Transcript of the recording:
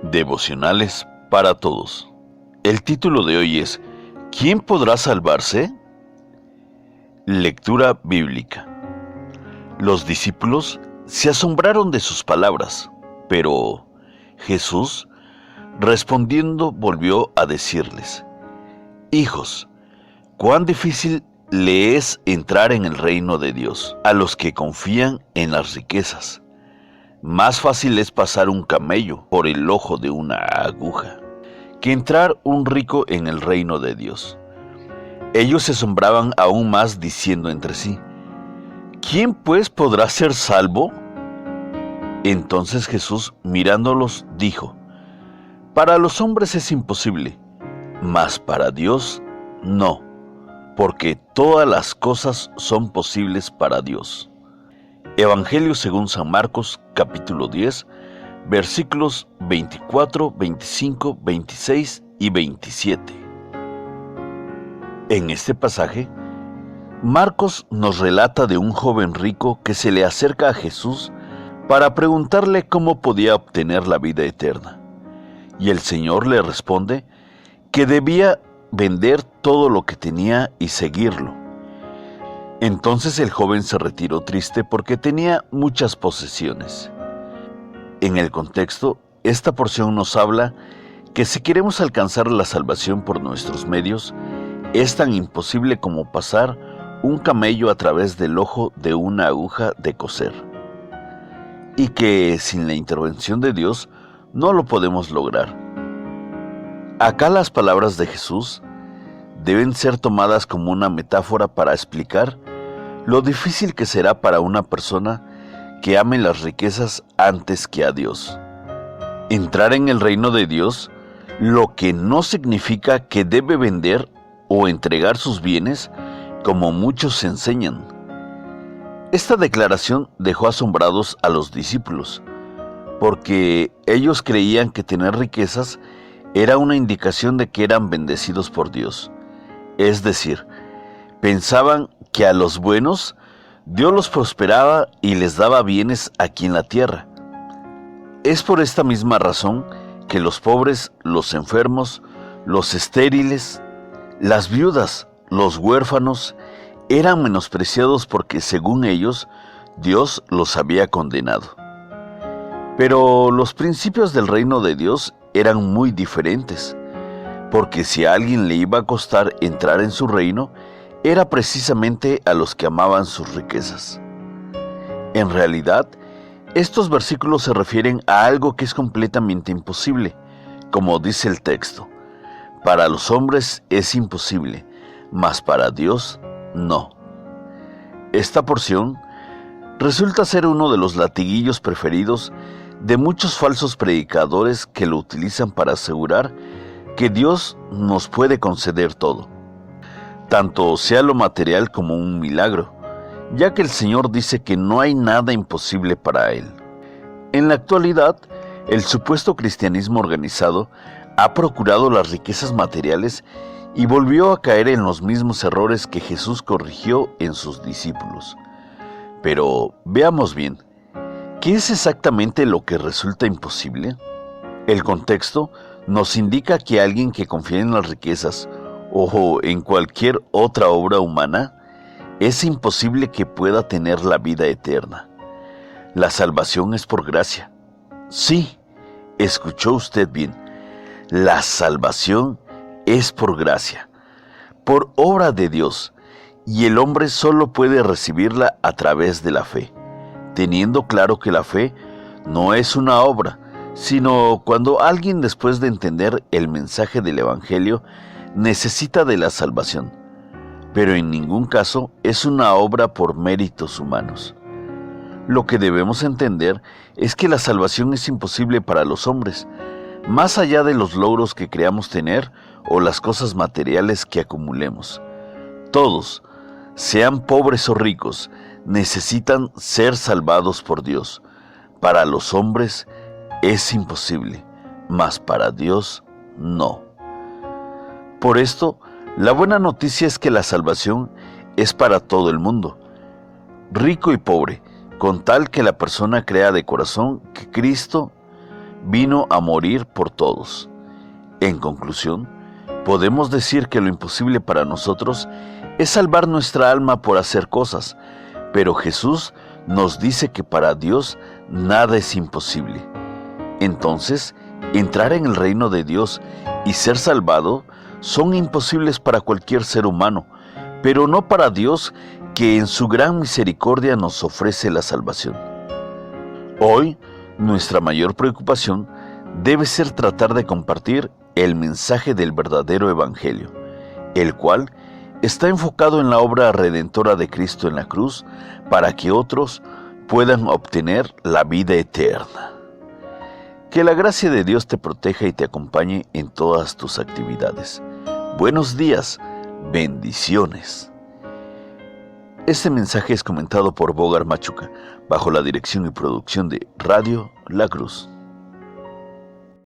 Devocionales para todos. El título de hoy es ¿Quién podrá salvarse? Lectura bíblica. Los discípulos se asombraron de sus palabras, pero Jesús, respondiendo, volvió a decirles: Hijos, cuán difícil le es entrar en el reino de Dios a los que confían en las riquezas. Más fácil es pasar un camello por el ojo de una aguja que entrar un rico en el reino de Dios. Ellos se asombraban aún más, diciendo entre sí: ¿Quién pues podrá ser salvo? Entonces Jesús, mirándolos, dijo: Para los hombres es imposible, mas para Dios no, porque todas las cosas son posibles para Dios. Evangelio según San Marcos, capítulo 10, versículos 24, 25, 26 y 27. En este pasaje, Marcos nos relata de un joven rico que se le acerca a Jesús para preguntarle cómo podía obtener la vida eterna. Y el Señor le responde que debía vender todo lo que tenía y seguirlo. Entonces el joven se retiró triste porque tenía muchas posesiones. En el contexto, esta porción nos habla que si queremos alcanzar la salvación por nuestros medios, es tan imposible como pasar un camello a través del ojo de una aguja de coser. Y que sin la intervención de Dios no lo podemos lograr. Acá las palabras de Jesús deben ser tomadas como una metáfora para explicar lo difícil que será para una persona que ame las riquezas antes que a Dios. Entrar en el reino de Dios, lo que no significa que debe vender o entregar sus bienes, como muchos enseñan. Esta declaración dejó asombrados a los discípulos, porque ellos creían que tener riquezas era una indicación de que eran bendecidos por Dios. Es decir, pensaban que a los buenos Dios los prosperaba y les daba bienes aquí en la tierra. Es por esta misma razón que los pobres, los enfermos, los estériles, las viudas, los huérfanos, eran menospreciados porque, según ellos, Dios los había condenado. Pero los principios del reino de Dios eran muy diferentes, porque si a alguien le iba a costar entrar en su reino, era precisamente a los que amaban sus riquezas. En realidad, estos versículos se refieren a algo que es completamente imposible, como dice el texto: para los hombres es imposible, mas para Dios no. Esta porción resulta ser uno de los latiguillos preferidos de muchos falsos predicadores que lo utilizan para asegurar que Dios nos puede conceder todo, tanto sea lo material como un milagro, ya que el Señor dice que no hay nada imposible para Él. En la actualidad, el supuesto cristianismo organizado ha procurado las riquezas materiales y volvió a caer en los mismos errores que Jesús corrigió en sus discípulos. Pero veamos bien, ¿qué es exactamente lo que resulta imposible? El contexto nos indica que alguien que confía en las riquezas o en cualquier otra obra humana, es imposible que pueda tener la vida eterna. La salvación es por gracia. Sí, escuchó usted bien. La salvación es por gracia, por obra de Dios, y el hombre solo puede recibirla a través de la fe, teniendo claro que la fe no es una obra, sino cuando alguien, después de entender el mensaje del Evangelio, necesita de la salvación, pero en ningún caso es una obra por méritos humanos. Lo que debemos entender es que la salvación es imposible para los hombres, más allá de los logros que creamos tener o las cosas materiales que acumulemos. Todos, sean pobres o ricos, necesitan ser salvados por Dios. Para los hombres es imposible, mas para Dios no. Por esto, la buena noticia es que la salvación es para todo el mundo, rico y pobre, con tal que la persona crea de corazón que Cristo vino a morir por todos. En conclusión, podemos decir que lo imposible para nosotros es salvar nuestra alma por hacer cosas, pero Jesús nos dice que para Dios nada es imposible. Entonces, entrar en el reino de Dios y ser salvado son imposibles para cualquier ser humano, pero no para Dios, que en su gran misericordia nos ofrece la salvación. Hoy, nuestra mayor preocupación debe ser tratar de compartir el mensaje del verdadero Evangelio, el cual está enfocado en la obra redentora de Cristo en la cruz para que otros puedan obtener la vida eterna. Que la gracia de Dios te proteja y te acompañe en todas tus actividades. Buenos días, bendiciones. Este mensaje es comentado por Bogar Machuca, bajo la dirección y producción de Radio La Cruz.